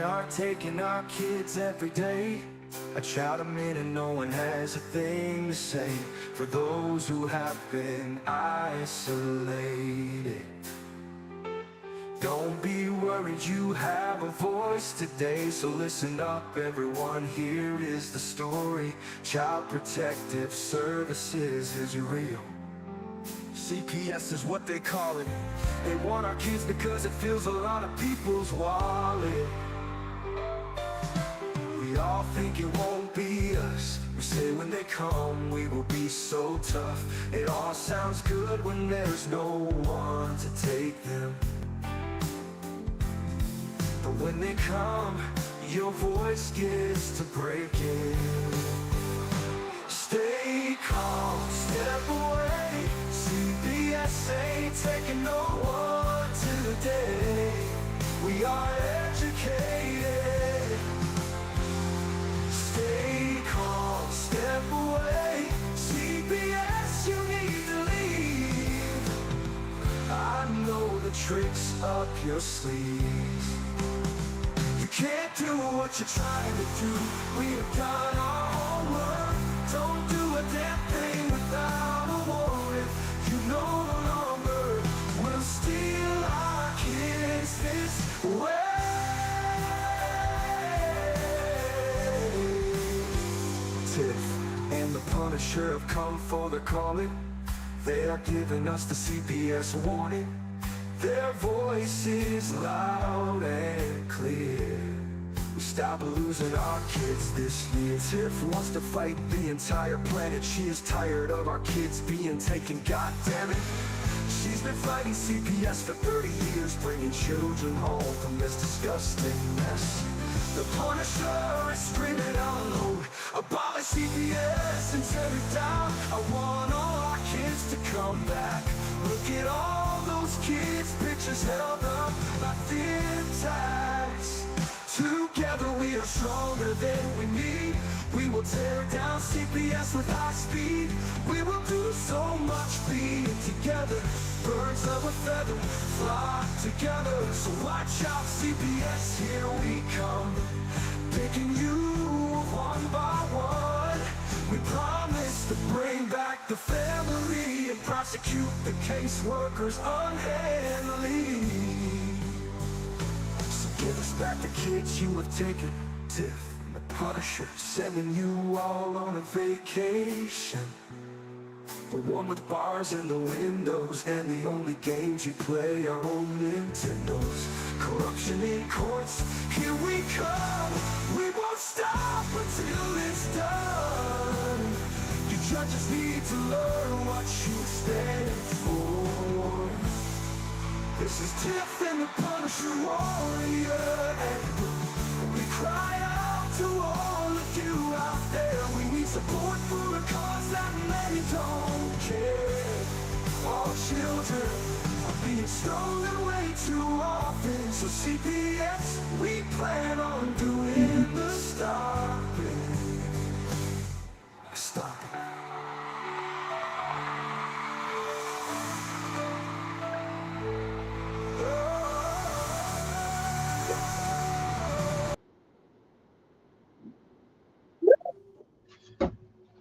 are taking our kids every day. I shout them in and no one has a thing to say. For those who have been isolated, don't be worried, you have a voice today. So listen up everyone, here is the story. Child Protective Services is real. CPS is what they call it. They want our kids because it fills a lot of people's wallet. We all think it won't be us. We say when they come we will be so tough. It all sounds good when there's no one to take them. But when they come, your voice gets to breaking. Stay calm, step away. CPS ain't taking no one today. We are educated. Stay calm, step away. CPS, you need to leave. I know the tricks up your sleeves. You can't do what you're trying to do. We have done our homework. Don't do a damn thing without a warrant. You no longer will steal our kids this way. Tiff and the Punisher have come for the calling. They are giving us the CPS warning. Their voice is loud and clear. We stop losing our kids this year. Tiff wants to fight the entire planet. She is tired of our kids being taken, god damn it. She's been fighting CPS for 30 years, bringing children home from this disgusting mess. The Punisher is screaming out loud, abolish CPS and tear it down. I want all our kids to come back. Look at all those kids' pictures held up by thin tags. Together we are stronger than we need. We will tear down CPS with high speed. We will do so much being together. Birds of a feather flock together. So watch out CPS, here we come. Picking you one by one. We promise to bring back the family and prosecute the caseworkers unhandily. So give us back the kids you have taken. Tiff and the Punisher sending you all on a vacation. The one with bars in the windows and the only games you play are on Nintendos. Corruption in courts, here we come. We won't stop until it's done. You judges need to learn what you stand for. This is Tiff and the Punisher warrior, and we cry out to all of you out there. We need support for a cause that many don't care. All children are being stolen way too often. So CPS, we plan on doing the stopping. Stop.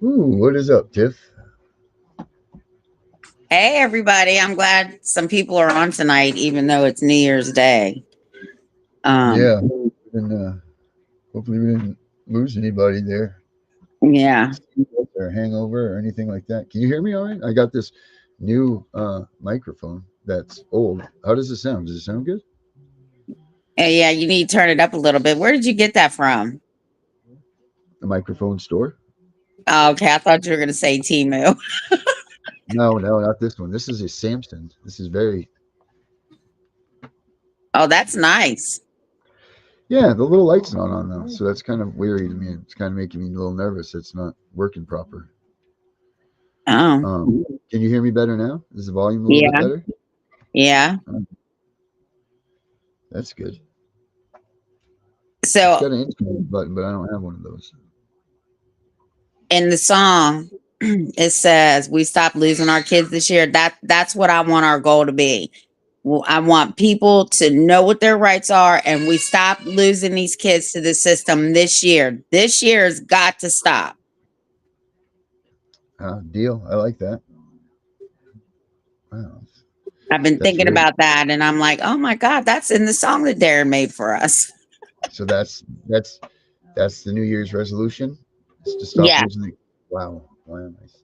Ooh, what is up, Tiff? Hey, everybody. I'm glad some people are on tonight, even though it's New Year's Day. Yeah, and hopefully we didn't lose anybody there. Yeah. Or hangover or anything like that. Can you hear me all right? I got this new microphone that's old. How does it sound? Does it sound good? Yeah, you need to turn it up a little bit. Where did you get that from? The microphone store? Oh, okay, I thought you were going to say Timu. No, not this one. This is a Samsung. This is very... Oh, that's nice. Yeah, the little light's not on though, so that's kind of weird to me. It's kind of making me a little nervous. It's not working proper. Oh. Can you hear me better now? Is the volume a little bit better? Yeah. That's good. So it's got an instrument button, but I don't have one of those. In the song, it says we stopped losing our kids this year. That's what I want our goal to be. I want people to know what their rights are, and we stop losing these kids to the system this year. This year has got to stop. Deal. I like that. Wow. I've been That's thinking really, about that, and I'm like, oh my God, that's in the song that Darren made for us. so that's the New Year's resolution, is to stop Yeah. losing the, wow. Nice.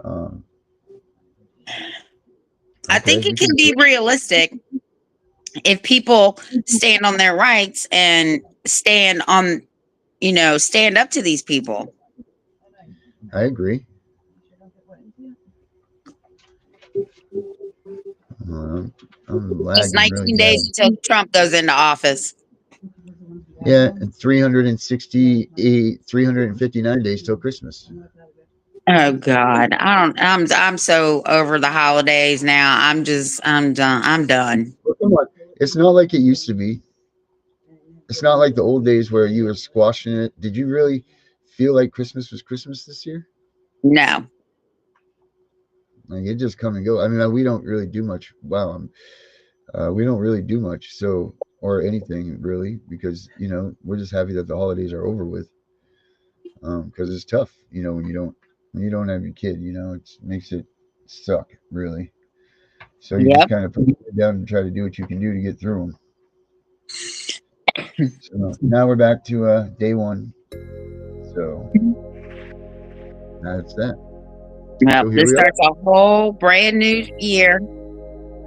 Um, I okay, think it we can can do be realistic if people stand on their rights and stand on, stand up to these people. it. I agree. Um, I'm It's lagging really 19 bad. days until Trump goes into office. Yeah, and 368, 359 days till Christmas. Oh God, I'm so over the holidays now. I'm done. I'm done. Well, come on. It's not like it used to be. It's not like the old days where you were squashing it. Did you really feel like Christmas was Christmas this year? No. Like it just come and go. I mean, we don't really do much. Wow, we don't really do much. So or anything really, because we're just happy that the holidays are over with. Because it's tough, when you don't have your kid, it makes it suck really. So you just Yep. kind of put your head down and try to do what you can do to get through them. So now we're back to day one. So that's that. Well, So here this we are. starts a whole brand new year,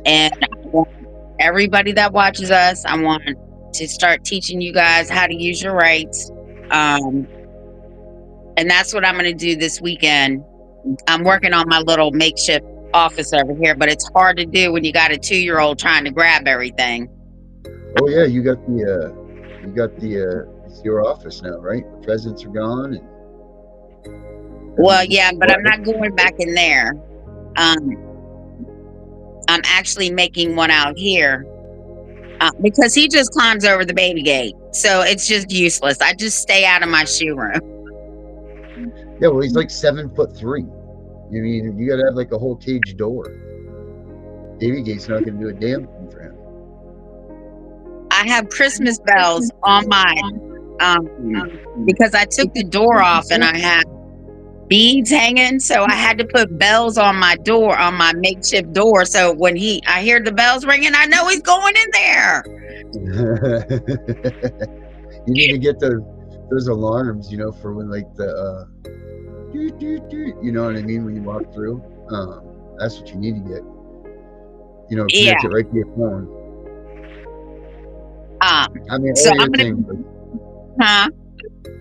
and I want everybody that watches us, I want to start teaching you guys how to use your rights. Um, and that's what I'm going to do this weekend. I'm working on my little makeshift office over here, but it's hard to do when you got a 2-year-old trying to grab everything. Oh yeah, you got the it's your office now, right? The presents are gone and Well, everything's yeah, but I'm quiet. not going back in there. Um, I'm actually making one out here because he just climbs over the baby gate. So it's just useless. I just stay out of my shoe room. Yeah, well, he's like 7'3". I mean, you got to have like a whole cage door. Davy Gate's not going to do a damn thing for him. I have Christmas bells on mine because I took the door off and I had beads hanging. So I had to put bells on my door, on my makeshift door. So when I hear the bells ringing, I know he's going in there. You need to get those alarms, for when like the doot, doot, doot, you know what I mean, when you walk through. That's what you need to get. Yeah. Connect it right to your phone. I mean, So or your I'm gonna, thing, huh?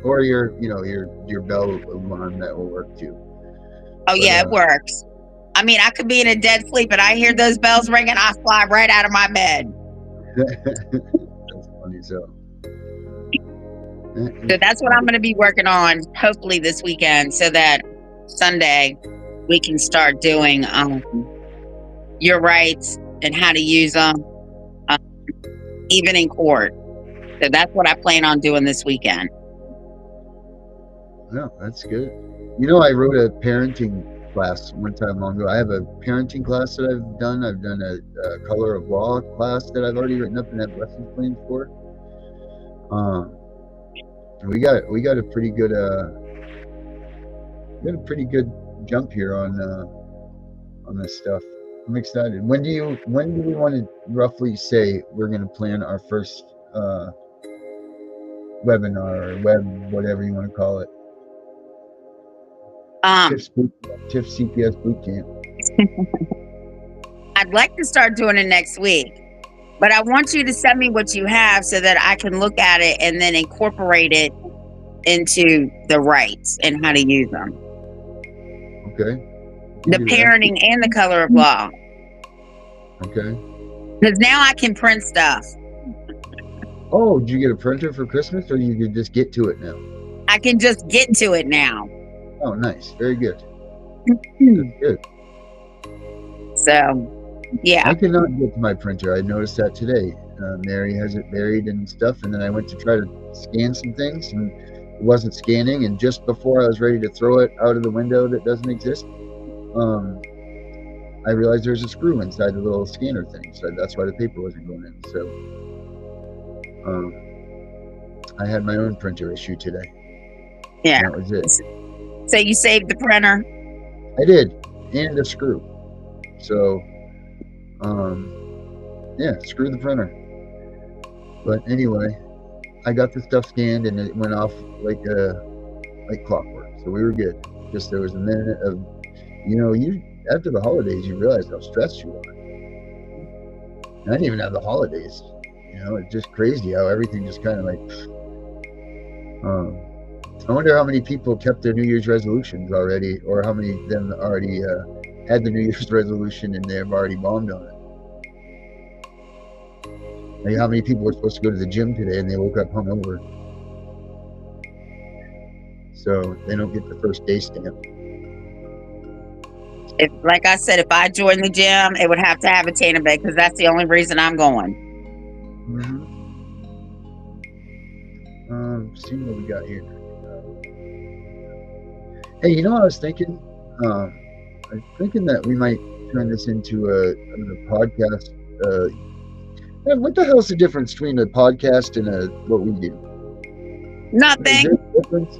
or your bell alarm that will work too. Oh yeah, it works. I mean, I could be in a dead sleep, and I hear those bells ringing, I fly right out of my bed. That's funny. So that's what I'm going to be working on, hopefully this weekend, so that Sunday we can start doing your rights and how to use them, even in court. So that's what I plan on doing this weekend. No, that's good. I wrote a parenting class one time long ago. I have a parenting class that I've done. I've done a color of law class that I've already written up and have lessons planned for. We got a pretty good jump here on this stuff. I'm excited. When do we want to roughly say we're going to plan our first webinar or web, whatever you want to call it? Tiff CPS boot camp. I'd like to start doing it next week, but I want you to send me what you have so that I can look at it and then incorporate it into the rights and how to use them. Okay. The parenting and the color of law. Okay. Because now I can print stuff. Oh, did you get a printer for Christmas, or you could just get to it now? I can just get to it now. Oh, nice. Very good. That's good. So, yeah. I cannot get to my printer. I noticed that today. Mary has it buried and stuff, and then I went to try to scan some things, and it wasn't scanning. And just before I was ready to throw it out of the window that doesn't exist, I realized there's a screw inside the little scanner thing, so that's why the paper wasn't going in. So I had my own printer issue today. Yeah. And that was it. So you saved the printer? I did, and a screw. So yeah, screw the printer. But anyway, I got the stuff scanned and it went off like clockwork. So we were good. Just there was a minute of, you after the holidays you realize how stressed you are. And I didn't even have the holidays. It's just crazy how everything just kind of like. I wonder how many people kept their New Year's resolutions already, or how many of them already had the New Year's resolution and they've already bombed on it. Like how many people were supposed to go to the gym today and they woke up hungover, so they don't get the first day stamp. If, like I said, if I joined the gym, it would have to have a Tana bed because that's the only reason I'm going. See what we got here. Hey, I was thinking? I'm thinking that we might turn this into a podcast. What the hell's the difference between a podcast and what we do? Nothing. Is there a difference?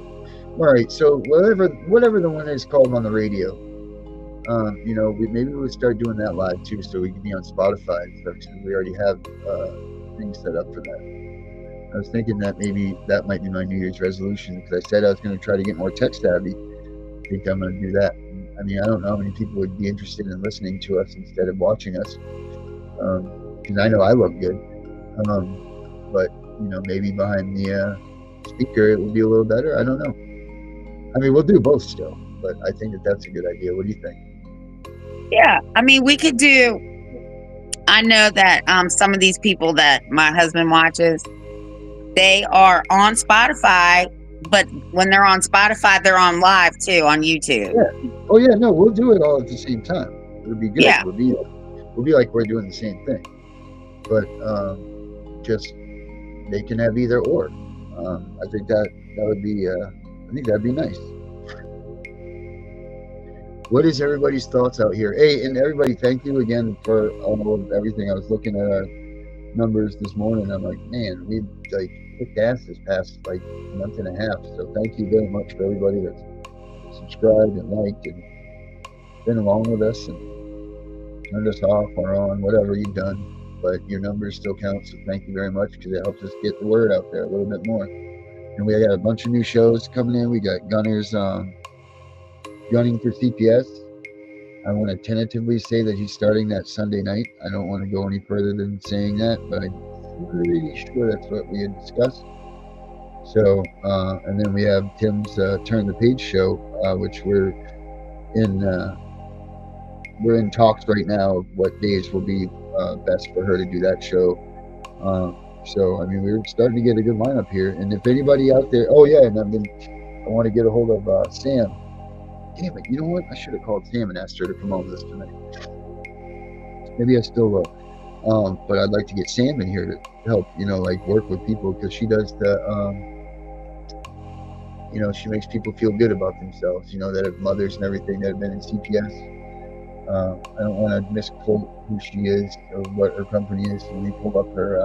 All right, so whatever the one is called on the radio, maybe we'll start doing that live too, so we can be on Spotify and stuff. Because we already have things set up for that. I was thinking that maybe that might be my New Year's resolution, because I said I was going to try to get more tech savvy. I think I'm going to do that. I mean, I don't know how many people would be interested in listening to us instead of watching us, because I know I look good. But maybe behind the speaker it will be a little better. I don't know. I mean, we'll do both still, but I think that's a good idea. What do you think? Yeah, I mean, we could do. I know that some of these people that my husband watches, they are on Spotify, but when they're on Spotify, they're on live too on YouTube. Yeah. Oh yeah, no, we'll do it all at the same time. It'll be good. Yeah. We'll be like we're doing the same thing, but just they can have either or. I think that would be. I think that'd be nice. What is everybody's thoughts out here? Hey, and everybody, thank you again for all of everything. I was looking at our numbers this morning. I'm like, man, we've kicked ass this past month and a half. So thank you very much for everybody that's subscribed and liked and been along with us and turned us off or on, whatever you've done. But your numbers still count. So thank you very much, because it helps us get the word out there a little bit more. And we got a bunch of new shows coming in. We got Gunner's Gunning for CPS. I want to tentatively say that he's starting that Sunday night. I don't want to go any further than saying that, but I'm pretty sure that's what we had discussed. So, and then we have Tim's Turn the Page show, which we're in talks right now of what days will be best for her to do that show. So, I mean, we're starting to get a good lineup here. And if anybody out there, oh yeah, and I want to get a hold of Sam. Damn it, you know what? I should have called Sam and asked her to promote this tonight. Maybe I still will. But I'd like to get Sam in here to help, work with people, because she does the, she makes people feel good about themselves, that have mothers and everything that have been in CPS. I don't want to misquote who she is or what her company is. So let me pull up her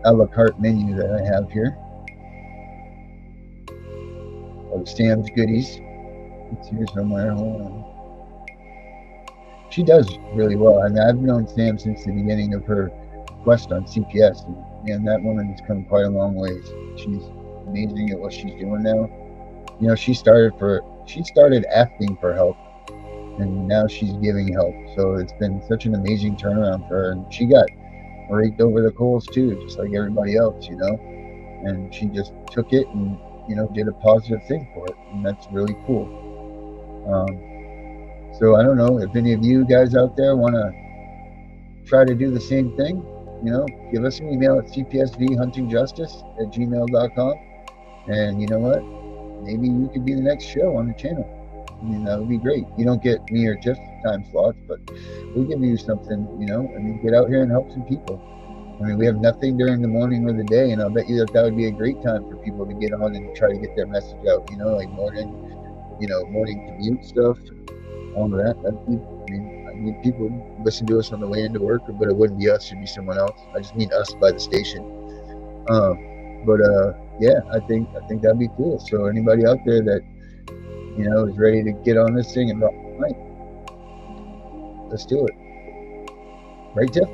a la carte menu that I have here of Sam's goodies. It's here somewhere. Hold on. She does really well. I mean, I've known Sam since the beginning of her quest on CPS, and that woman has come quite a long ways. She's amazing at what she's doing now. She started asking for help, and now she's giving help. So it's been such an amazing turnaround for her, and she got raked over the coals too, just like everybody else, and she just took it and did a positive thing for it, and that's really cool. So I don't know if any of you guys out there want to try to do the same thing. Give us an email at cpsvhuntingjustice@gmail.com, and you know what? Maybe you could be the next show on the channel. I mean, that would be great. You don't get me or Tiff time slots, but we'll give you something. Get out here and help some people. I mean, we have nothing during the morning or the day, and I'll bet you that would be a great time for people to get on and try to get their message out. Like morning commute stuff. all of that. I mean, people listen to us on the way into work, but it wouldn't be us; it'd be someone else. I just mean us by the station. But yeah, I think that'd be cool. So anybody out there that is ready to get on this thing and rock the mic, let's do it. Right, Tiff?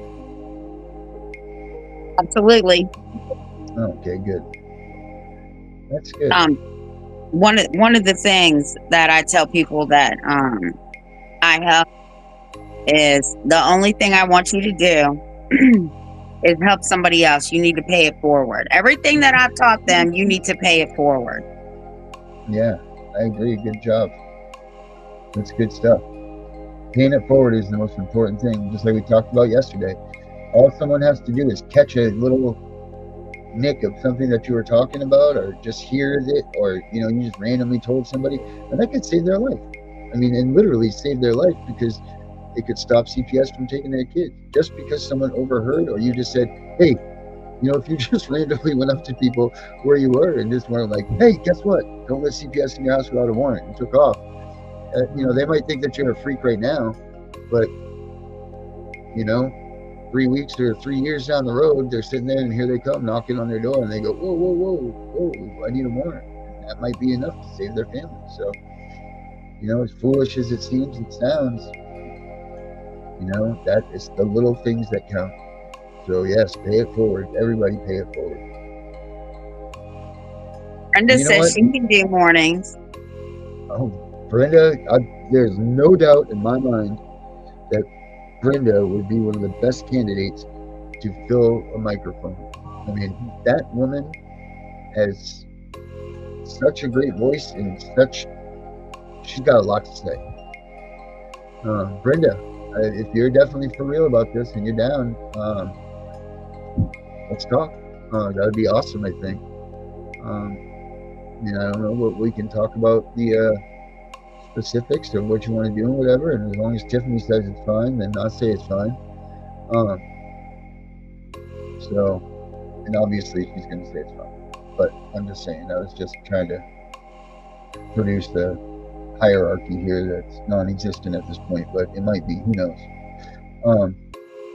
Absolutely. Okay, good. That's good. One of the things that I tell people that I help is the only thing I want you to do is help somebody else. You need to pay it forward. Everything that I've taught them, you need to pay it forward. Yeah, I agree. Good job. That's good stuff. Paying it forward is the most important thing, just like we talked about yesterday. All someone has to do is catch a little nick of something that you were talking about, or just hears it, or you just randomly told somebody, and that could save their life. I mean, and literally save their life, because it could stop CPS from taking their kids, just because someone overheard, or you just said, hey, if you just randomly went up to people where you were and just went like, hey, guess what? Don't let CPS in your house without a warrant, and took off. They might think that you're a freak right now, but 3 weeks or 3 years down the road, they're sitting there and here they come knocking on their door, and they go, whoa, whoa, whoa, whoa, I need a warrant. And that might be enough to save their family. So, as foolish as it seems, it sounds, that is the little things that count. So yes, pay it forward. Everybody pay it forward. Brenda says she can do mornings. Oh, Brenda, there's no doubt in my mind that Brenda would be one of the best candidates to fill a microphone. I mean, that woman has such a great voice, and she's got a lot to say. Brenda, if you're definitely for real about this and you're down, let's talk. That would be awesome, I think. I don't know what we can talk about the specifics of what you want to do and whatever, and as long as Tiffany says it's fine, then I'll say it's fine. And obviously she's going to say it's fine, but I'm just saying, I was just trying to produce the hierarchy here that's non-existent at this point, but it might be, who knows.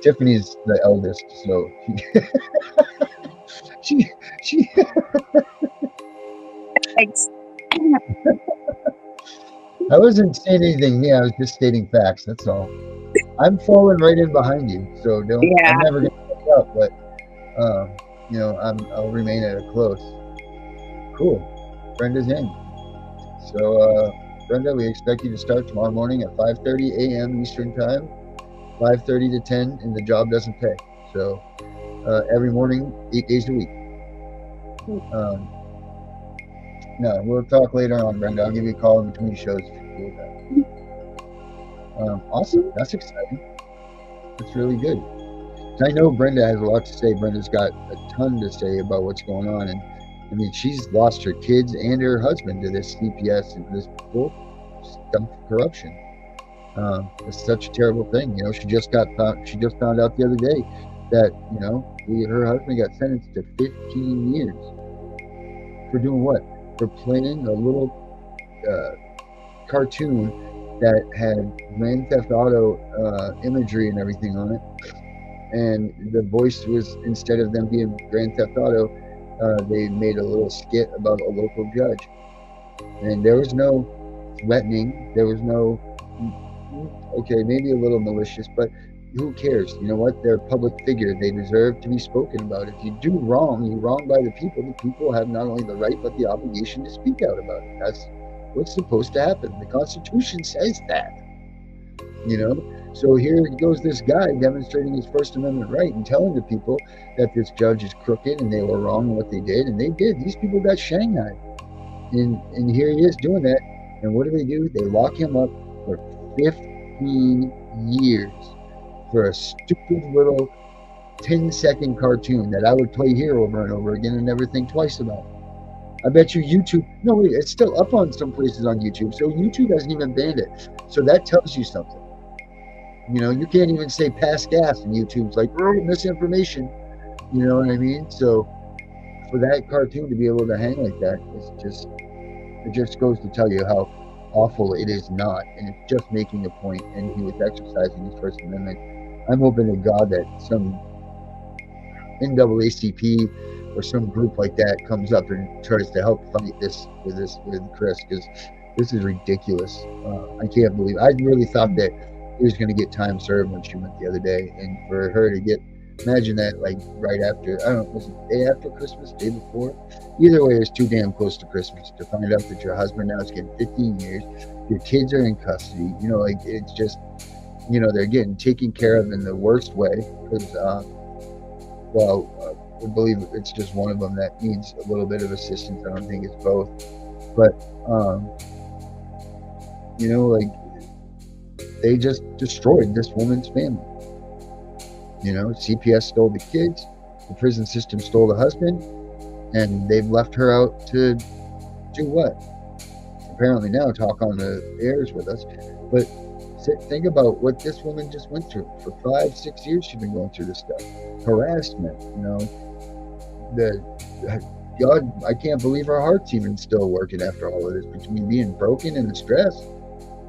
Tiffany's the eldest, so she I wasn't saying anything. Yeah, I was just stating facts. That's all. I'm falling right in behind you, so don't. Yeah. I'm never gonna catch up, but I'll remain at a close. Cool. Brenda's in. So, Brenda, we expect you to start tomorrow morning at 5:30 a.m. Eastern Time, 5:30 to 10, and the job doesn't pay. So, every morning, 8 days a week. No, we'll talk later on, Brenda. I'll give you a call in between shows if you're cool with that. Awesome. That's exciting. That's really good. I know Brenda has a lot to say. Brenda's got a ton to say about what's going on. And I mean, she's lost her kids and her husband to this CPS and this bull corruption. It's such a terrible thing. She just found out the other day that, her husband got sentenced to 15 years. For doing what? For playing a little cartoon that had Grand Theft Auto imagery and everything on it, and the voice was, instead of them being Grand Theft Auto, they made a little skit about a local judge, and there was no threatening, there was no, okay, maybe a little malicious, but who cares? You know what? They're a public figure. They deserve to be spoken about. If you do wrong, you're wrong by the people. The people have not only the right, but the obligation to speak out about it. That's what's supposed to happen. The Constitution says that. So here goes this guy demonstrating his First Amendment right and telling the people that this judge is crooked and they were wrong in what they did. And they did. These people got shanghaied. And here he is doing that. And what do? They lock him up for 15 years. For a stupid little 10-second cartoon that I would play here over and over again and never think twice about. I bet you YouTube, no wait, it's still up on some places on YouTube, so YouTube hasn't even banned it. So that tells you something. You can't even say pass gas, and YouTube's like, oh, misinformation. You know what I mean? So for that cartoon to be able to hang like that, it just goes to tell you how awful it is not, and it's just making a point, and he was exercising his First Amendment. I'm hoping to God that some NAACP or some group like that comes up and tries to help fight with Chris, because this is ridiculous. I can't believe. I really thought that he was going to get time served when she went the other day, and for her to get, imagine that, like right after, I don't know, was it the day after Christmas, day before? Either way, it's too damn close to Christmas to find out that your husband now is getting 15 years, your kids are in custody. Like it's just, they're getting taken care of in the worst way because. I believe it's just one of them that needs a little bit of assistance. I don't think it's both. But, like they just destroyed this woman's family. CPS stole the kids, the prison system stole the husband, and they've left her out to do what? Apparently now talk on the airs with us. But think about what this woman just went through. For 5-6 years she's been going through this stuff. Harassment, God, I can't believe her heart's even still working after all of this, between being broken and the stress.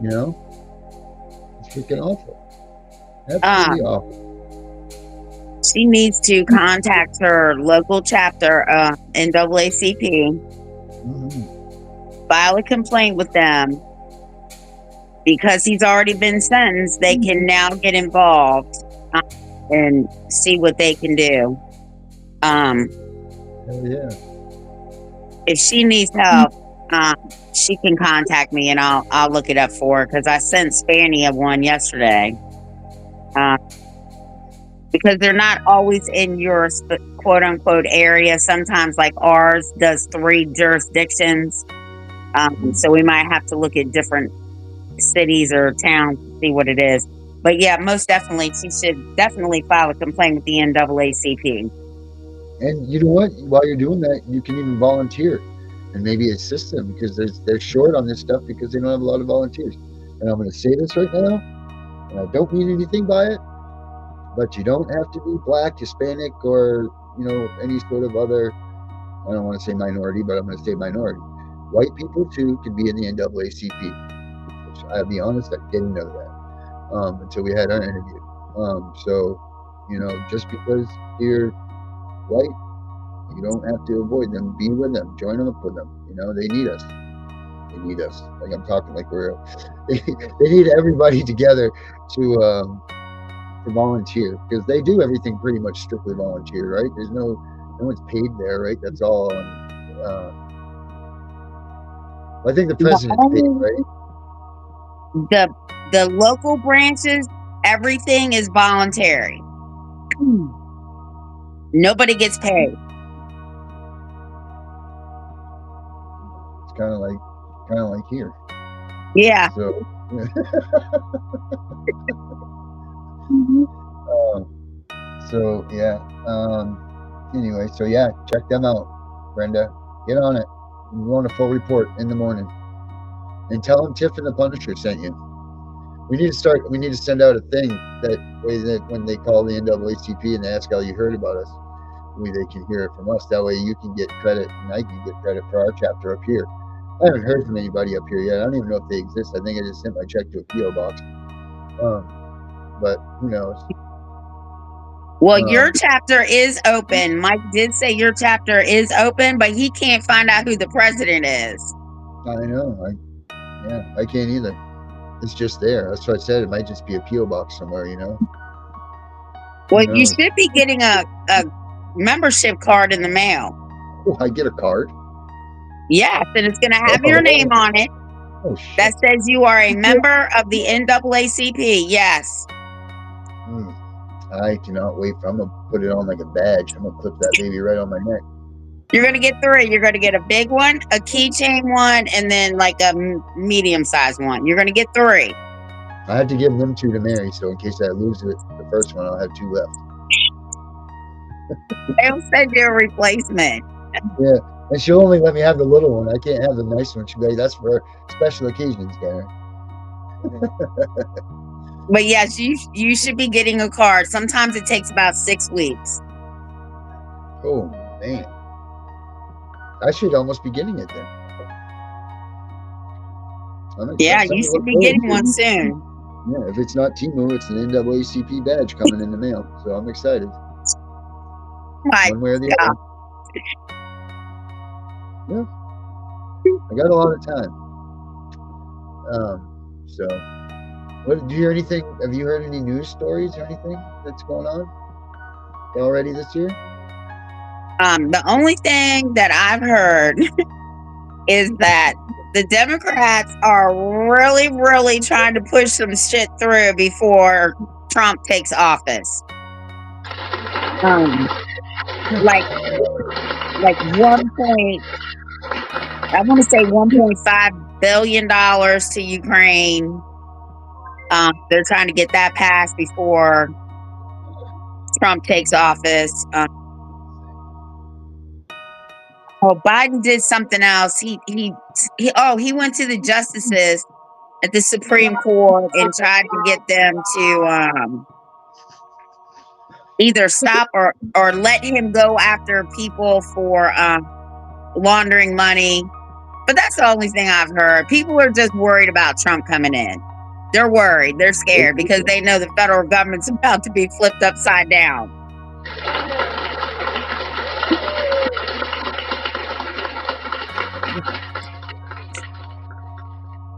It's freaking awful. Absolutely awful. She needs to contact her local chapter, NAACP, file a complaint with them. Because he's already been sentenced, they can now get involved and see what they can do. Hell yeah. If she needs help, she can contact me and I'll look it up for her, because I sent Spania one yesterday. Because they're not always in your quote unquote area. Sometimes, like ours does 3 jurisdictions. So we might have to look at different cities or towns to see what it is. But yeah, most definitely, she should definitely file a complaint with the NAACP. And you know what? While you're doing that, you can even volunteer and maybe assist them, because they're short on this stuff because they don't have a lot of volunteers. And I'm going to say this right now, and I don't mean anything by it, but you don't have to be Black, Hispanic, or any sort of other, I don't want to say minority, but I'm going to say minority. White people too can be in the NAACP. I'll be honest, I didn't know that until we had our interview. So, just because you're white, you don't have to avoid them. Be with them. Join up with them. They need us. They need us. Like I'm talking like we're. They need everybody together to volunteer, because they do everything pretty much strictly volunteer, right? There's no one's paid there, right? That's all. I think the president's paid, right? The local branches, everything is voluntary. Nobody gets paid. It's kind of like here. Yeah. So, anyway, so yeah, check them out, Brenda. Get on it. We want a full report in the morning. And tell them Tiff and the Punisher sent you. We need to send out a thing that way that when they call the NAACP and they ask how you heard about us, they can hear it from us. That way you can get credit and I can get credit for our chapter up here. I haven't heard from anybody up here yet. I don't even know if they exist. I think I just sent my check to a PO box. But who knows? Well, your chapter is open. Mike did say your chapter is open, but he can't find out who the president is. I know. I can't either. It's just there. That's what I said. It might just be a PO box somewhere, Well, you should be getting a membership card in the mail. Oh, I get a card? Yes, and it's going to have your name on it. Oh, shit. That says you are a member of the NAACP. Yes. I cannot wait. I'm going to put it on like a badge. I'm going to clip that baby right on my neck. You're going to get 3. You're going to get a big one, a keychain one, and then like a medium-sized one. You're going to get 3. I had to give them 2 to Mary, so in case I lose it, the first one, I'll have 2 left. They'll send you a replacement. Yeah, and she'll only let me have the little one. I can't have the nice one. She'll be like, that's for special occasions, Gary. But yes, you should be getting a card. Sometimes it takes about 6 weeks. Oh, man. I should almost be getting it then. I'm Yeah, excited. you Something to should look be forward getting one to. soon. Yeah, if it's not Timu, it's an NAACP badge coming in the mail. So I'm excited. My One way or the God. other. Yeah. I got a lot of time. So what did you hear anything? Have you heard any news stories or anything that's going on already this year? The only thing that I've heard is that the Democrats are really, really trying to push some shit through before Trump takes office. Like 1 point, I want to say $1.5 billion to Ukraine. They're trying to get that passed before Trump takes office. Biden did something else. He went to the justices at the Supreme Court and tried to get them to either stop or let him go after people for laundering money. But that's the only thing I've heard. People are just worried about Trump coming in. They're worried. They're scared because they know the federal government's about to be flipped upside down.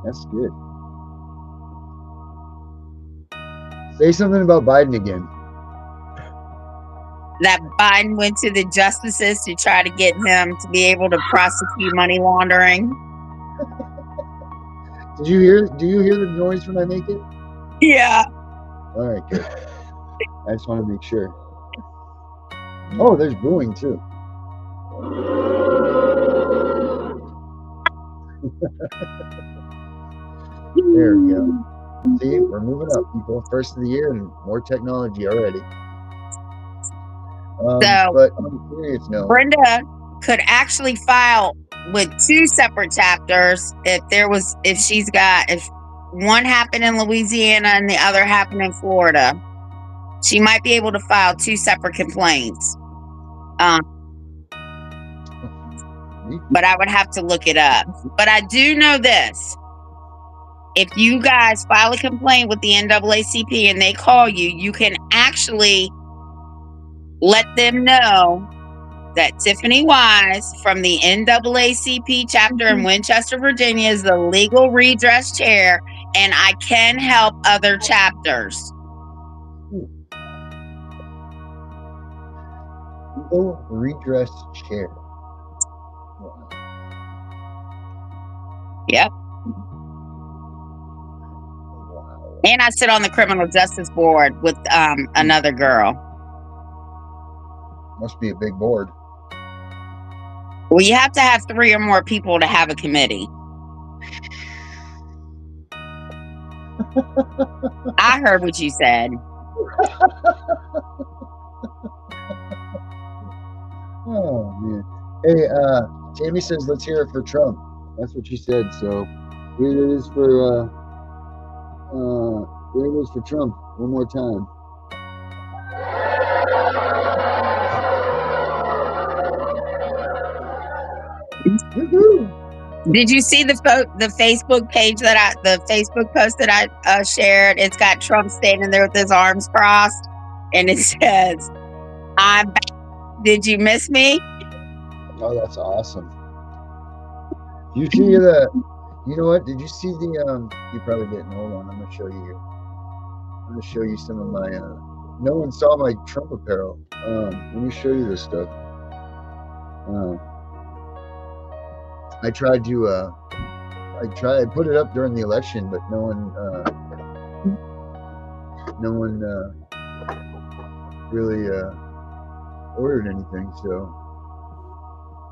That's good. Say something about Biden again. That Biden went to the justices to try to get him to be able to prosecute money laundering. Do you hear the noise when I make it? Yeah. All right, good. I just want to make sure. Oh, there's booing too. There we go. See, we're moving up, people. First of the year and more technology already. But on a serious note, Brenda could actually file with 2 separate chapters if one happened in Louisiana and the other happened in Florida. She might be able to file 2 separate complaints. But I would have to look it up. But I do know this. If you guys file a complaint with the NAACP and they call you, you can actually let them know that Tiffany Wise from the NAACP chapter in Winchester, Virginia is the legal redress chair, and I can help other chapters. legal redress chair. Yep. Wow. And I sit on the criminal justice board with another girl. Must be a big board. Well, you have to have 3 or more people to have a committee. I heard what you said. Oh man. Hey, Tammy says let's hear it for Trump. That's what she said. So here it is for Trump. One more time. Did you see the Facebook page the Facebook post that I shared? It's got Trump standing there with his arms crossed, and it says, "I'm back. Did you miss me?" Oh, that's awesome. You see the? You know what? Did you see the? You probably didn't. Hold on, I'm gonna show you. I'm gonna show you some of my. No one saw my Trump apparel. Let me show you this stuff. I tried to. I put it up during the election, but no one really ordered anything. So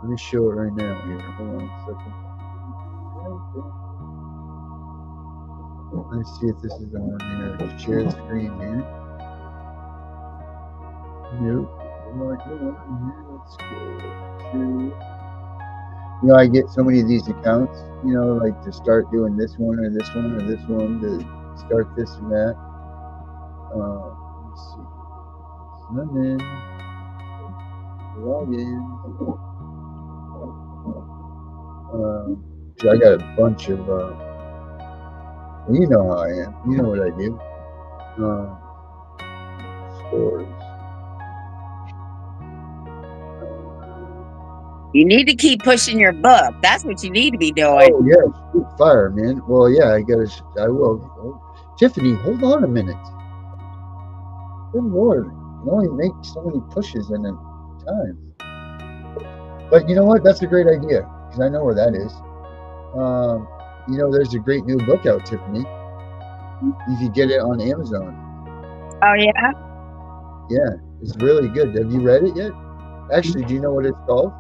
let me show it right now here. Hold on a second. Let's see if this is on here. Share the screen here. Nope. Let's go to. You know, I get so many of these accounts, you know, like to start doing this one or this one or this one to start this and that. Let's see. Sign in. Log in. So I got a bunch of Well, you know how I am. You know what I do. Stores. You need to keep pushing your book. That's what you need to be doing. Oh yeah, shoot fire, man. Well, yeah, I gotta. I will. Oh, Tiffany, hold on a minute. Good lord, you only make so many pushes in a time. But you know what? That's a great idea because I know where that is. Um, there's a great new book out, Tiffany. You could get it on Amazon. Oh yeah. Yeah, it's really good. Have you read it yet? Actually, do you know what it's called?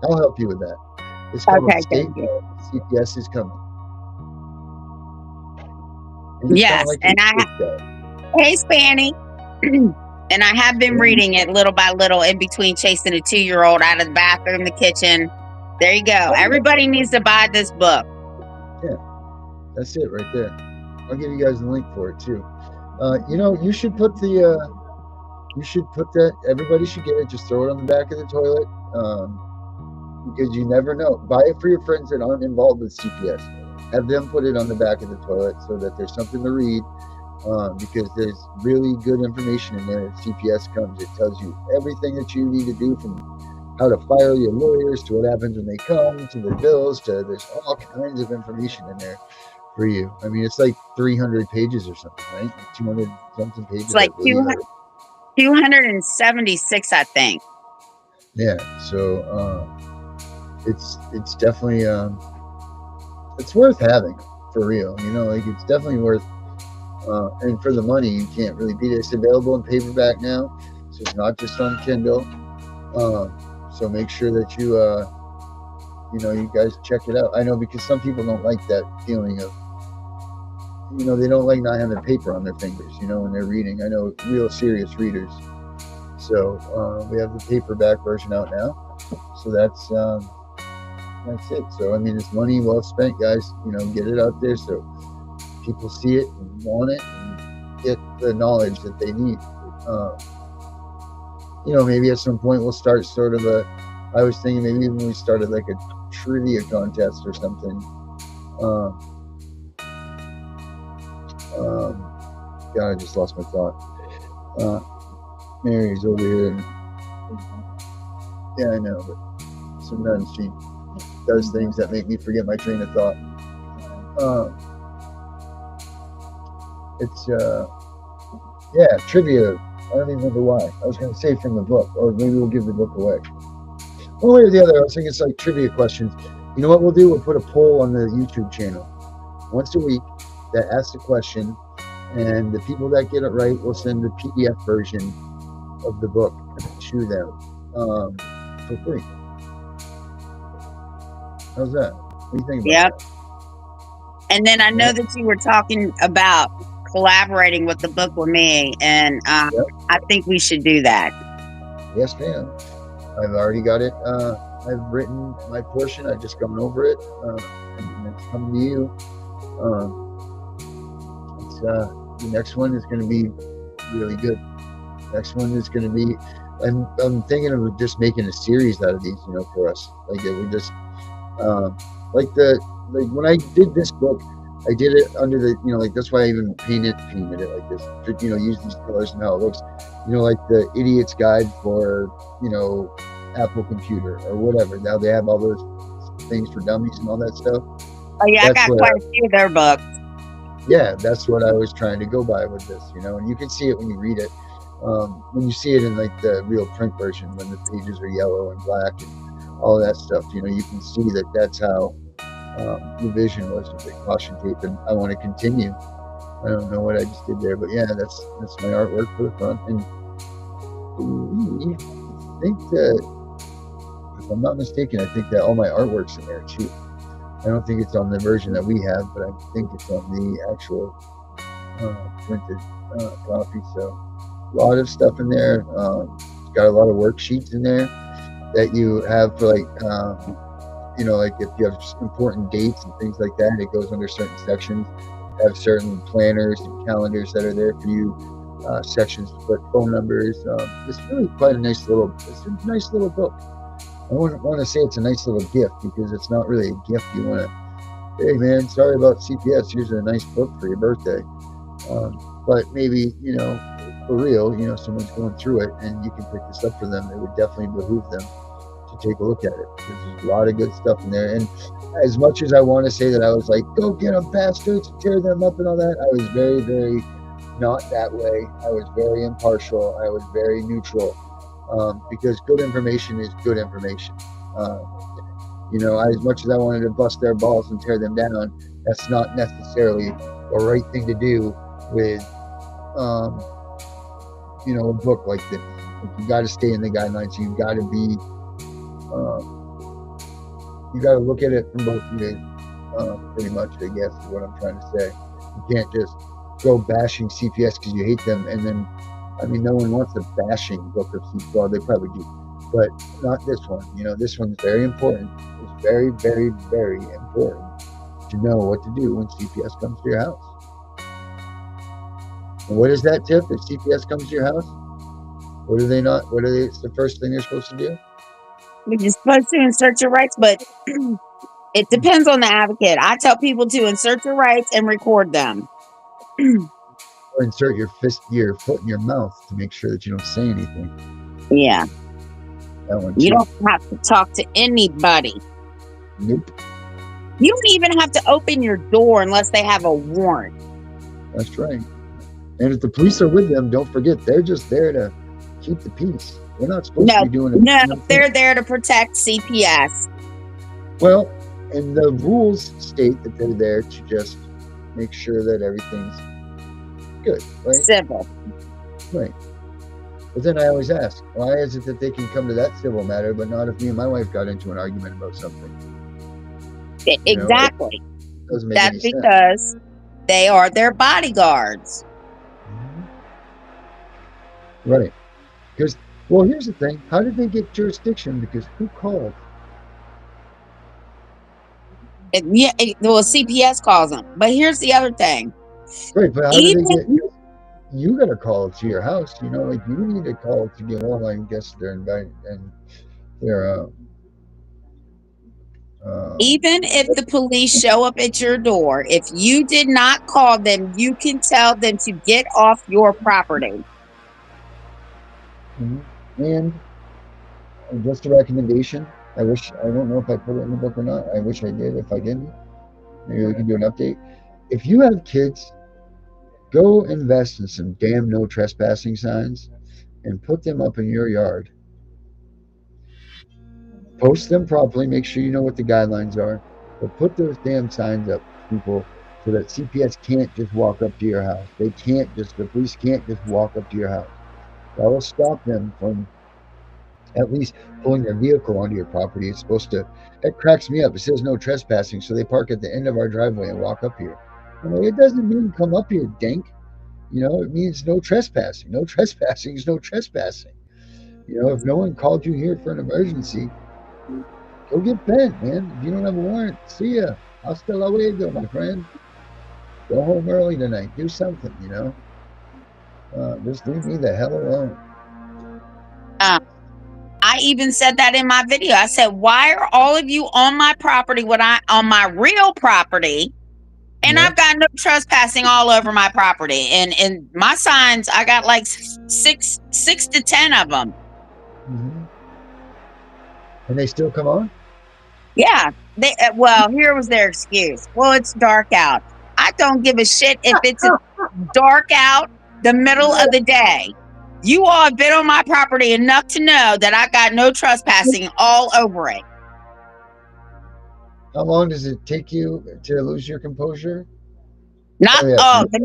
I'll help you with that. It's called Okay, good, State good. CPS is Coming. And it's kind of Yes, like a and research guide. hey, Spanny. And I have been reading it little by little in between chasing a 2-year-old out of the bathroom, the kitchen. There you go. Everybody needs to buy this book. Yeah, that's it right there. I'll give you guys the link for it too. You should put that. Everybody should get it. Just throw it on the back of the toilet, because you never know. Buy it for your friends that aren't involved with CPS. Have them put it on the back of the toilet so that there's something to read. Because there's really good information in there. If CPS comes, it tells you everything that you need to do, from how to fire your lawyers to what happens when they come, to their bills, to there's all kinds of information in there for you. I mean, it's like 300 pages or something, right? Like 200 something pages, It's like I believe. 276, I think. Yeah, so it's definitely it's worth having, for real. Like it's definitely worth. And for the money, you can't really beat it. It's available in paperback now, so it's not just on Kindle. So make sure that you guys check it out. I know, because some people don't like that feeling of, they don't like not having paper on their fingers, when they're reading. I know real serious readers. So we have the paperback version out now. So that's it. So I mean, it's money well spent, guys. Get it out there so people see it and want it and get the knowledge that they need. Maybe at some point we'll start sort of I was thinking maybe when we started like a trivia contest or something. God, I just lost my thought. Mary's over here. Yeah, I know, but sometimes she does things that make me forget my train of thought. It's trivia. I don't even remember why. I was going to say from the book, or maybe we'll give the book away. One way or the other, I was thinking it's like trivia questions. You know what we'll do? We'll put a poll on the YouTube channel once a week that asks a question, and the people that get it right will send the PDF version of the book to them for free. How's that? What do you think about Yep. that? And then I know that you were talking about collaborating with the book with me, and I think we should do that. Yes, ma'am. I've already got it. I've written my portion. I've just gone over it, and it's coming to you. The next one is going to be really good. Next one is going to be. I'm thinking of just making a series out of these, for us. Like it would just, like when I did this book, I did it under the, that's why I even painted it like this. Use these colors and how it looks. Like the Idiot's Guide for, Apple Computer or whatever. Now they have all those things for dummies and all that stuff. Oh yeah, I got quite a few of their books. Yeah, that's what I was trying to go by with this, and you can see it when you read it. When you see it in like the real print version, when the pages are yellow and black and all that stuff, you can see that that's how the vision was with the caution tape, and I want to continue. I don't know what I just did there, but yeah, that's my artwork for the front. And I think that, if I'm not mistaken, I think that all my artwork's in there too. I don't think it's on the version that we have, but I think it's on the actual printed copy. So a lot of stuff in there. It's got a lot of worksheets in there that you have for like if you have important dates and things like that, it goes under certain sections. Have certain planners and calendars that are there for you. Sections to put phone numbers. It's really quite a nice little book. I wouldn't want to say it's a nice little gift, because it's not really a gift. You want to hey man, sorry about CPS. Here's a nice book for your birthday. But maybe, for real, someone's going through it and you can pick this up for them. It would definitely behoove them to take a look at it because there's a lot of good stuff in there. And as much as I want to say that I was like, go get them bastards, tear them up and all that, I was very, very not that way. I was very impartial. I was very neutral because good information is good information. As much as I wanted to bust their balls and tear them down, that's not necessarily the right thing to do with, a book like this. You got to stay in the guidelines. You got to be, you got to look at it from both ways, pretty much, I guess, is what I'm trying to say. You can't just go bashing CPS because you hate them. And then, no one wants a bashing book of CPS. Well, they probably do, but not this one. This one's very important. It's very, very, very important to know what to do when CPS comes to your house. And what is that, Tiff? If CPS comes to your house, what are they? It's the first thing they're supposed to do? You're supposed to insert your rights, but it depends on the advocate. I tell people to insert your rights and record them. Or insert your foot in your mouth to make sure that you don't say anything. Yeah. That one You too. don't have to talk to anybody. Nope. You don't even have to open your door unless they have a warrant. That's right. And if the police are with them, don't forget, they're just there to keep the peace. They're not supposed to be doing it. No, they're there to protect CPS. Well, and the rules state that they're there to just make sure that everything's good, right? Civil. Right. But then I always ask, why is it that they can come to that civil matter, but not if me and my wife got into an argument about something? Exactly. Doesn't make That's any sense. because they are their bodyguards. Right. Because, well, here's the thing. How did they get jurisdiction? Because who called? CPS calls them. But here's the other thing. Right, but how did they get... You got to call to your house, you need to call to get home. I guess they're invited and they're even if the police show up at your door, if you did not call them, you can tell them to get off your property. And just a recommendation. I don't know if I put it in the book or not. I wish I did. If I didn't, maybe we can do an update. If you have kids, go invest in some damn no trespassing signs and put them up in your yard. Post them properly. Make sure you know what the guidelines are. But put those damn signs up, people, so that CPS can't just walk up to your house. The police can't just walk up to your house. That will stop them from at least pulling their vehicle onto your property. It's supposed to, that cracks me up. It says no trespassing, so they park at the end of our driveway and walk up here. It doesn't mean come up here, dink. It means no trespassing. No trespassing is no trespassing. If no one called you here for an emergency, go get bent, man. If you don't have a warrant, see ya. Hasta luego, my friend. Go home early tonight. Do something, just leave me the hell alone. I even said that in my video. I said, why are all of you on my property when on my real property? And I've got no trespassing all over my property. And my signs, I got like six to 10 of them. Mm-hmm. And they still come on? Yeah. Here was their excuse. Well, it's dark out. I don't give a shit if it's dark out the middle of the day. You all have been on my property enough to know that I got no trespassing all over it. How long does it take you to lose your composure? The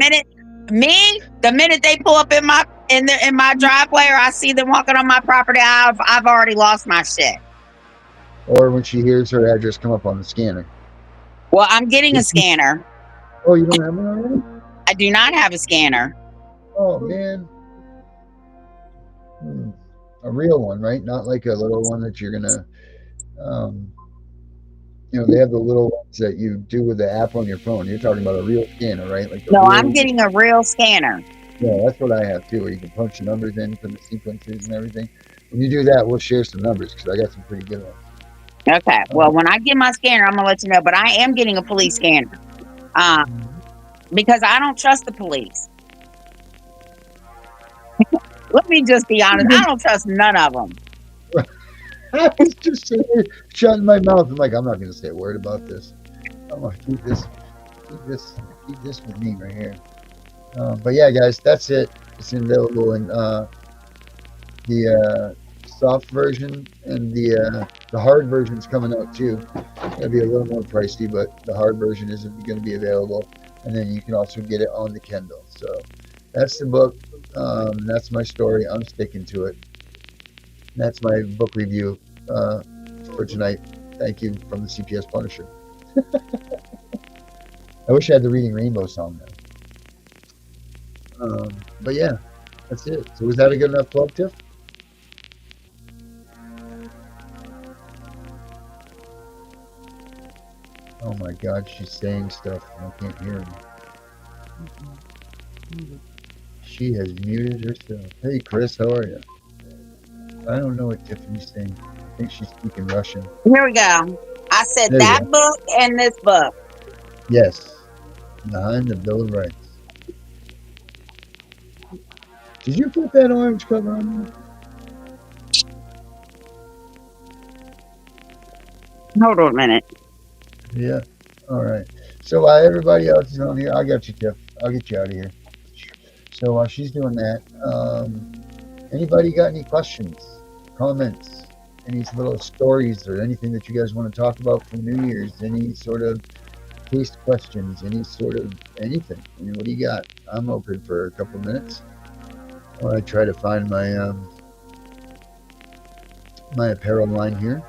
minute they pull up in my driveway or I see them walking on my property, I've already lost my shit. Or when she hears her address come up on the scanner. Well, I'm getting a scanner. Oh, you don't have one already? I do not have a scanner. Oh man. A real one, right? Not like a little one that you're gonna they have the little ones that you do with the app on your phone. You're talking about a real scanner, right? I'm getting a real scanner. Yeah, that's what I have too, where you can punch the numbers in for the sequences and everything. When you do that, we'll share some numbers because I got some pretty good ones. Okay. Well, when I get my scanner, I'm gonna let you know. But I am getting a police scanner, um, because I don't trust the police. Let me just be honest. I don't trust none of them. I was just sitting here shutting my mouth. I'm like, I'm not going to say a word about this. I'm going to keep this with me right here. But yeah, guys, that's it. It's available in the soft version, and the hard version is coming out too. It's gonna be a little more pricey, but the hard version is going to be available, and then you can also get it on the Kindle. So that's the book. That's my story. I'm sticking to it. That's my book review for tonight. Thank you from the CPS Punisher. I wish I had the Reading Rainbow song now. But yeah, that's it. So was that a good enough plug, Tiff? Oh my God, she's saying stuff. I can't hear her. She has muted herself. Hey, Chris, how are you? I don't know what Tiffany's saying. I think she's speaking Russian. Here we go. I said There you that go. book and this book. Yes, behind the Bill of Rights. Did you put that orange cover on there? Hold on a minute. Yeah. All right. So while everybody else is on here, I got you, Tiff. I'll get you out of here. So while she's doing that, anybody got any questions, comments, any little stories, or anything that you guys want to talk about from New Year's? Any sort of taste questions? Any sort of anything? I mean, what do you got? I'm open for a couple minutes while I try to find my apparel line here.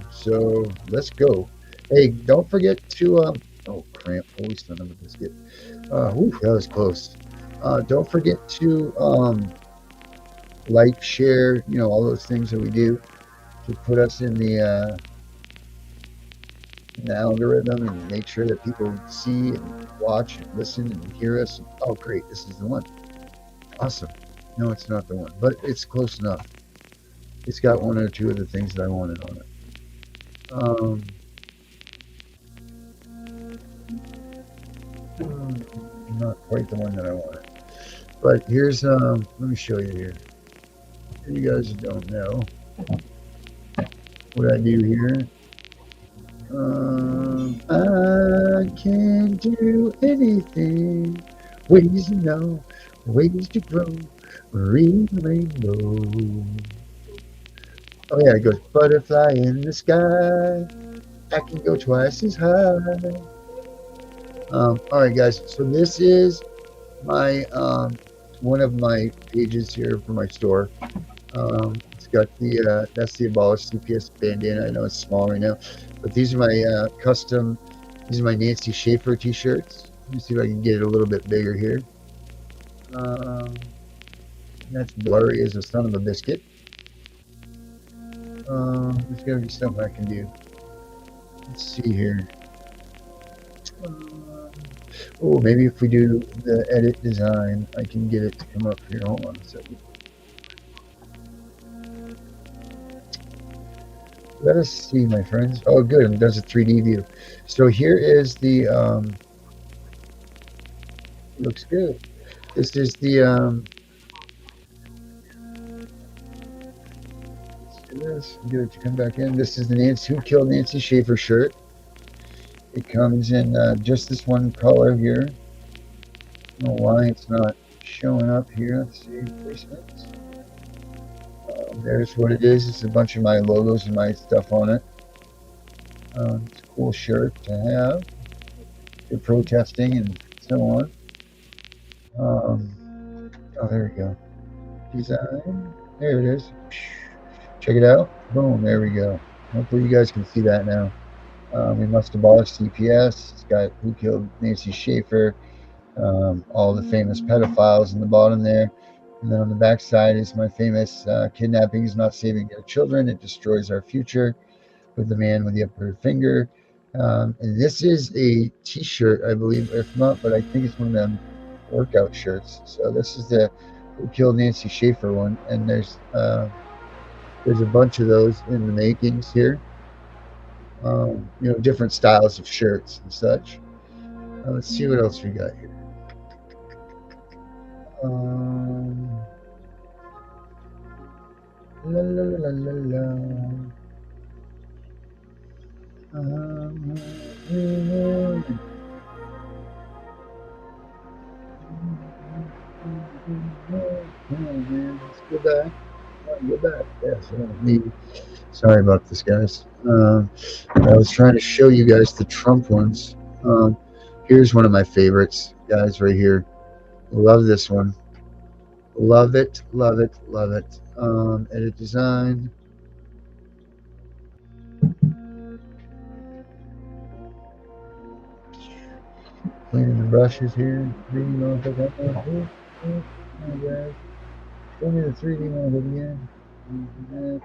So let's go. Hey, don't forget to oh cramp, holy son of a biscuit. That was close. Don't forget to like, share, all those things that we do to put us in the algorithm and make sure that people see and watch and listen and hear us. Oh, great, this is the one. Awesome. No, it's not the one, but it's close enough. It's got one or two of the things that I wanted on it. Not quite the one that I wanted. But here's, let me show you here. You guys don't know what I do here. I can do anything. Ways to know, ways to grow. Reading rainbow. Oh yeah, it goes butterfly in the sky. I can go twice as high. All right, guys. So this is my one of my pages here for my store. It's got the that's the abolished CPS bandana. I know it's small right now, but these are my custom. These are my Nancy Schaefer T-shirts. Let me see if I can get it a little bit bigger here. That's blurry as a son of a biscuit. There's gotta be something I can do. Let's see here. Oh, maybe if we do the edit design, I can get it to come up here. Hold on a second. Let us see, my friends. Oh, good. It does a 3D view. So here is the, looks good. This is the, let's do this. Get it to come back in. This is the Who Killed Nancy Schaefer shirt. It comes in just this one color here. I don't know why it's not showing up here. Let's see, placements. There's what it is. It's a bunch of my logos and my stuff on it. It's a cool shirt to have. For protesting and so on. Oh, there we go. Design. There it is. Check it out. Boom. There we go. Hopefully you guys can see that now. We must abolish CPS. It's got Who Killed Nancy Schaefer. All the famous pedophiles in the bottom there. And then on the back side is my famous kidnapping is not saving our children. It destroys our future, with the man with the upper finger. And this is a T-shirt, I believe, if not, but I think it's one of them workout shirts. So this is the Who Killed Nancy Schaefer one. And there's There's a bunch of those in the makings here. Different styles of shirts and such. Let's see what else we got here. La la la la la. Let's go back. Go back. Yes, me. Sorry about this, guys. I was trying to show you guys the Trump ones. Here's one of my favorites, guys, right here. Love this one. Love it, love it, love it. Edit design. Cleaning the brushes here. 3D motherfucker. Guys. Show me the 3D motherfucker again.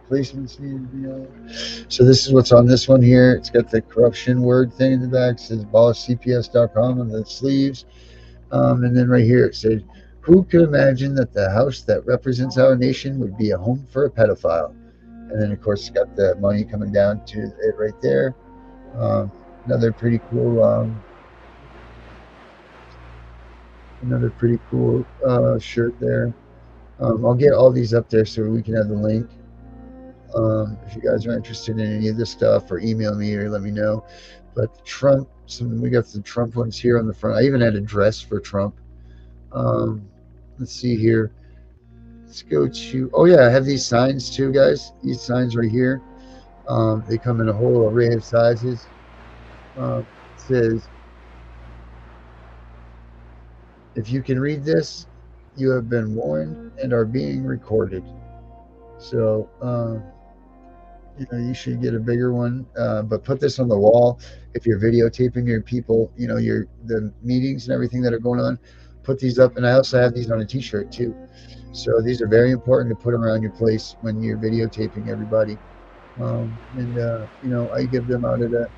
Placements need to be on. So this is what's on this one here. It's got the corruption word thing in the back. It says abolishcps.com on the sleeves. And then right here it said, who could imagine that the house that represents our nation would be a home for a pedophile? And then, of course, it's got the money coming down to it right there. Another pretty cool shirt there. I'll get all these up there so we can have the link. If you guys are interested in any of this stuff, or email me or let me know. But we got the Trump ones here on the front. I even had a dress for Trump. Let's see here. Let's go to, oh yeah, I have these signs too, guys. These signs right here. They come in a whole array of sizes. It says, if you can read this, you have been warned and are being recorded. So, you should get a bigger one, but put this on the wall. If you're videotaping your people, the meetings and everything that are going on, put these up. And I also have these on a t-shirt too. So these are very important to put around your place when you're videotaping everybody. I give them out at a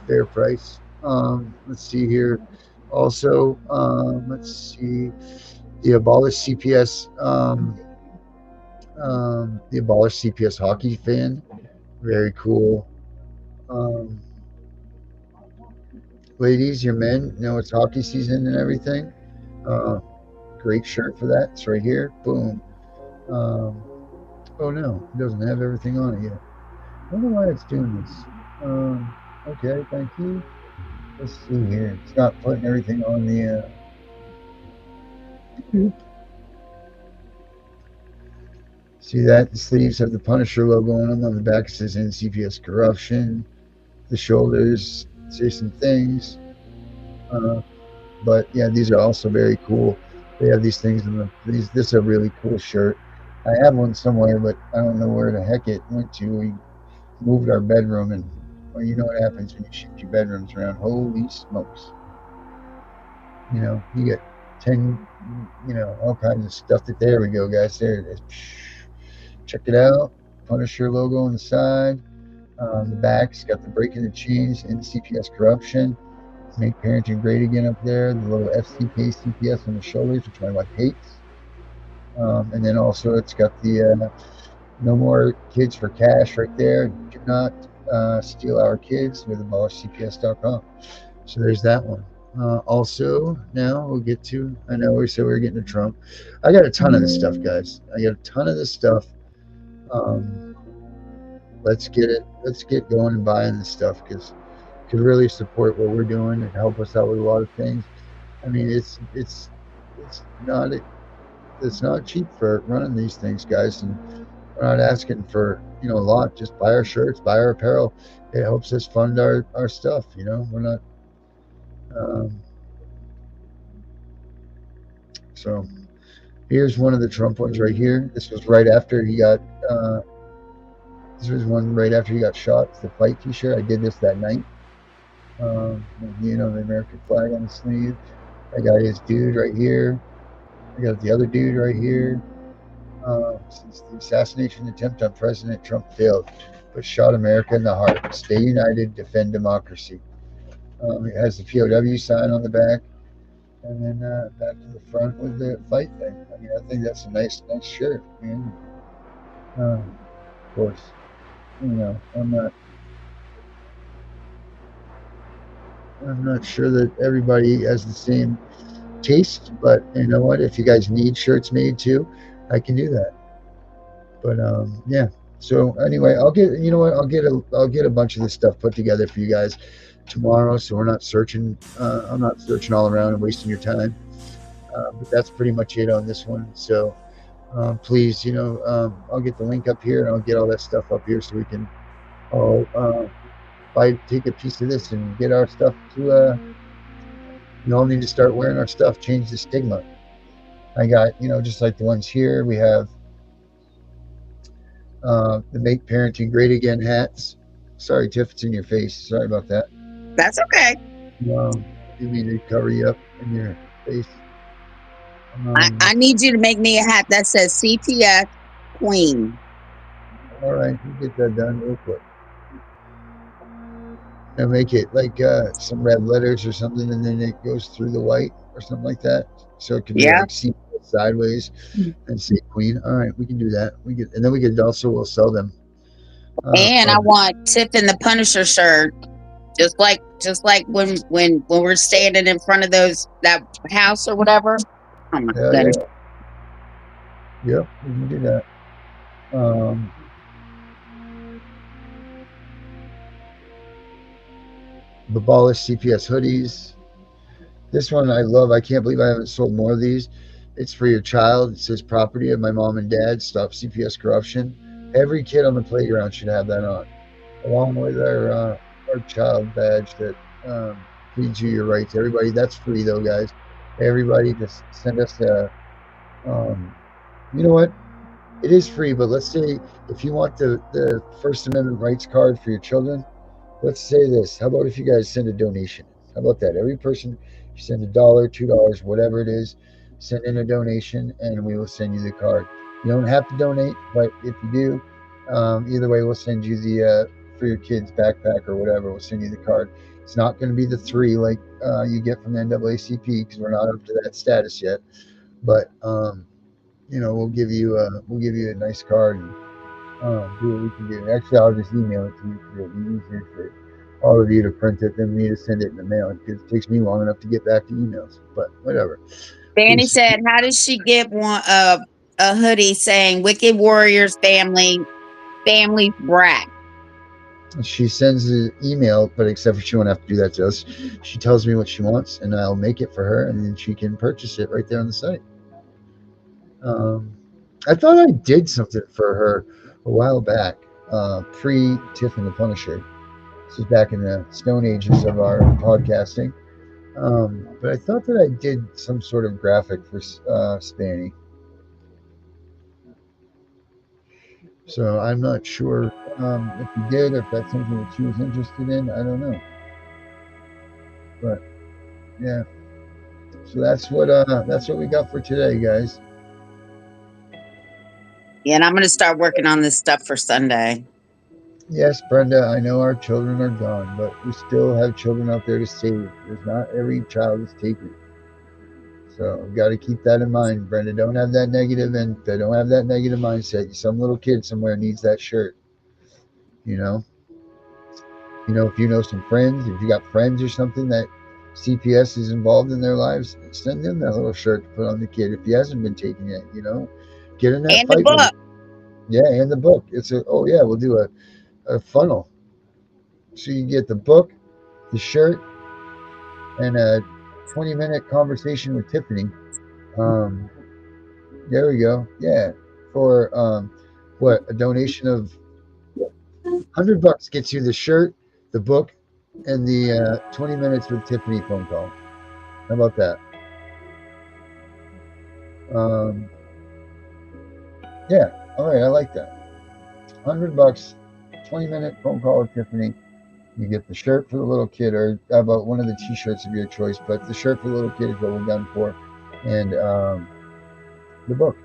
fair price. Let's see here. Also, let's see, the abolished CPS, hockey fan, very cool. Ladies, your men know it's hockey season and everything. Great shirt for that. It's right here. Boom. Oh no, it doesn't have everything on it yet. I don't know why it's doing this. Okay, thank you. Let's see here. It's not putting everything on the. See that? The sleeves have the Punisher logo on them. On the back it says NCPS corruption. The shoulders say some things. But yeah, these are also very cool. They have these things in the. This is a really cool shirt. I have one somewhere, but I don't know where the heck it went to. We moved our bedroom, and well, you know what happens when you shift your bedrooms around. Holy smokes! You get 10, all kinds of stuff. There we go, guys. There it is. Check it out. Punisher logo on the side. The back's got the breaking the chains, NCPS corruption. Make parenting great again up there. The little FCK CPS on the shoulders, which my wife hates. And then also it's got the no more kids for cash right there. Do not steal our kids with abolishcps.com. So there's that one. Also, now we'll get to, I know we said we were getting to Trump. I got a ton of this stuff, guys. I got a ton of this stuff. Let's get going and buying this stuff, because it could really support what we're doing and help us out with a lot of things. I mean, it's not cheap for running these things, guys, and we're not asking for a lot. Just buy our shirts, buy our apparel. It helps us fund our stuff. We're not. So here's one of the Trump ones right here. This was right after he got. This was one right after he got shot. It's the fight T-shirt. I did this that night. The American flag on the sleeve. I got his dude right here. I got the other dude right here. Since the assassination attempt on President Trump failed, but shot America in the heart. Stay united, defend democracy. It has the POW sign on the back, and then back to the front with the fight thing. I mean, I think that's a nice shirt, man. Of course, I'm not sure that everybody has the same taste, but you know what? If you guys need shirts made too, I can do that. But yeah. So anyway, I'll get you know what? I'll get a bunch of this stuff put together for you guys tomorrow, so we're not searching. I'm not searching all around and wasting your time. But that's pretty much it on this one. So please, I'll get the link up here and I'll get all that stuff up here so we can all take a piece of this and get our stuff to. We all need to start wearing our stuff, change the stigma. I got, just like the ones here, we have the Make Parenting Great Again hats. Sorry, Tiff, it's in your face. Sorry about that. That's okay. You mean to cover you up in your face? I need you to make me a hat that says CPS Queen. All right, we'll get that done real quick. And make it like some red letters or something, and then it goes through the white or something like that. So it could be Yeah. like see sideways and say Queen. All right, we can do that. And then we could also we'll sell them. And I want Tiff in the Punisher shirt. Just like when we're standing in front of that house or whatever. Oh my goodness. Yeah. Yep, we can do that. Abolish CPS hoodies. This one I love. I can't believe I haven't sold more of these. It's for your child. It says property of my mom and dad. Stop CPS corruption. Every kid on the playground should have that on, along with our child badge that feeds you your rights. Everybody, that's free though, guys. Everybody, just send us a. You know what? It is free, but let's say if you want the First Amendment rights card for your children, let's say this. How about if you guys send a donation? How about that? Every person, you send $1, $2, whatever it is, send in a donation, and we will send you the card. You don't have to donate, but if you do, either way, we'll send you the for your kids backpack or whatever. We'll send you the card. It's not going to be the 3 like you get from the NAACP because we're not up to that status yet. But we'll give you a nice card and do what we can do. Actually, I'll just email it to you because it'll be easier for all of you to print it than me to send it in the mail because it takes me long enough to get back to emails. But whatever. Danny said, "How does she get one a hoodie saying Wicked Warriors family brat?" She sends the email, but except for she won't have to do that to us. She tells me what she wants, and I'll make it for her, and then she can purchase it right there on the site. I thought I did something for her a while back, pre Tiff and the Punisher. This is back in the Stone Ages of our podcasting. But I thought that I did some sort of graphic for Spanny. So I'm not sure if you did, or if that's something that she was interested in. I don't know. But yeah. So that's what we got for today, guys. Yeah, and I'm going to start working on this stuff for Sunday. Yes, Brenda, I know our children are gone, but we still have children out there to save. There's not every child is taken. So we've got to keep that in mind, Brenda. Don't have that negative and don't have that negative mindset. Some little kid somewhere needs that shirt. You know, if you know some friends, if you got friends or something that CPS is involved in their lives, send them that little shirt to put on the kid if he hasn't been taken yet. Get in that And fight the with book. him. Yeah, and the book. We'll do a funnel. So you get the book, the shirt, and a 20-minute conversation with Tiffany. There we go. Yeah, for a donation of $100 gets you the shirt, the book, and the 20 minutes with Tiffany phone call. How about that? Yeah. All right. I like that. $100, 20-minute phone call with Tiffany. You get the shirt for the little kid, or how about one of the T-shirts of your choice? But the shirt for the little kid is what we're done for, and the book.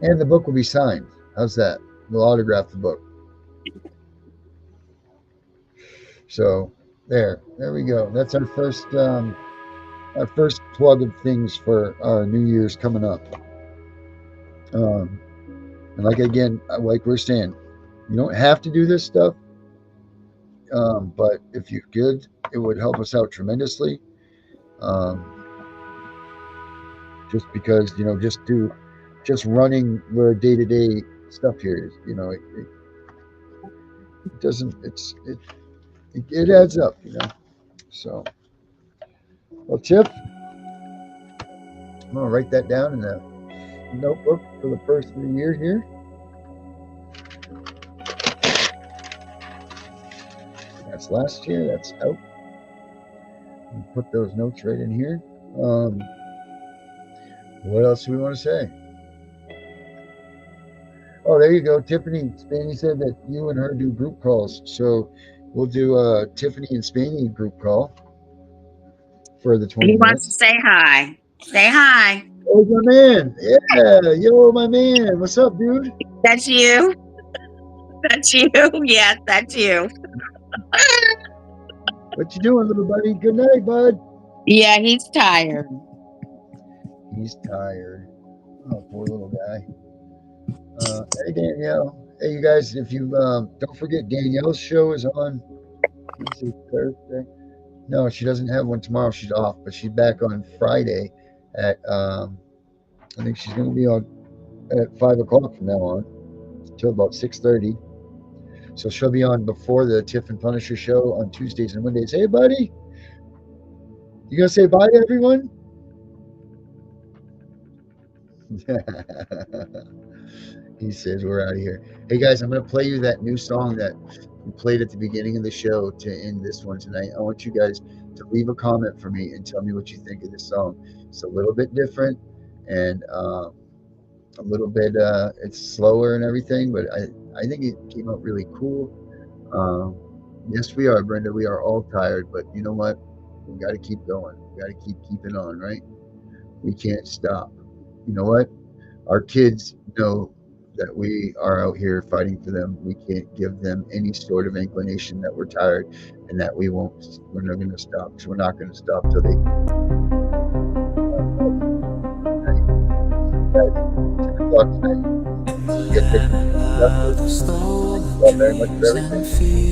And the book will be signed. How's that? We'll autograph the book. So there we go. That's our first plug of things for our New Year's coming up. And like again, like we're saying, you don't have to do this stuff, but if you could, it would help us out tremendously. Um, just because just running the day to day stuff here is, it doesn't it adds up, So, well, Tiff, I'm gonna write that down in a notebook for the first of the year here. That's last year. That's out. Put those notes right in here. What else do we want to say? Oh, there you go. Tiffany Spaney said that you and her do group calls. So we'll do a Tiffany and Spaney group call for the 20 He wants to minutes. say hi. Say hi. Oh, my man. Yeah. Yo, my man. What's up, dude? That's you. That's you. Yes, that's you. What you doing, little buddy? Good night, bud. Yeah, he's tired. He's tired. Oh, poor little guy. Hey, Danielle. Hey, you guys, if you don't forget, Danielle's show is on Thursday. No, she doesn't have one tomorrow. She's off, but she's back on Friday at, I think she's going to be on at 5 o'clock from now on until about 6:30. So she'll be on before the Tiff and Punisher show on Tuesdays and Mondays. Hey, buddy. You going to say bye to everyone? He says we're out of here. Hey guys, I'm going to play you that new song that we played at the beginning of the show to end this one tonight. I want you guys to leave a comment for me and tell me what you think of this song. It's a little bit different and a little bit it's slower and everything, but I think it came out really cool. Yes, we are, Brenda. We are all tired, but you know what? We got to keep going. We got to keep keeping on, right? We can't stop. You know what? Our kids know that we are out here fighting for them. We can't give them any sort of inclination that we're tired and that we're not going to stop. So we're not going to stop till they 10 o'clock tonight. Get there. Thank you very much for everything.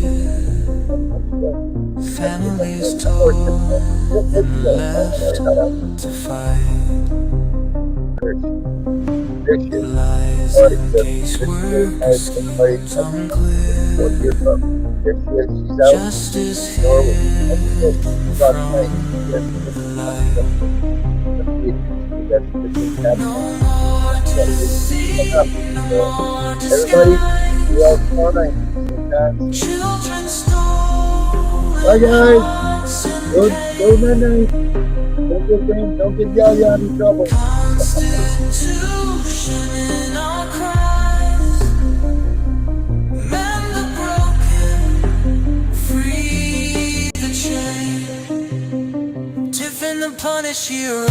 Families torn and left to fight. Lies and casework schemes unclear. Justice hidden from the light. No more deceit, no more disguise. Children stolen. Bye guys. Go night. Don't get Yaya in trouble. Constitution in our cries. Mend the broken, free the chain. Tiff and the Punisher.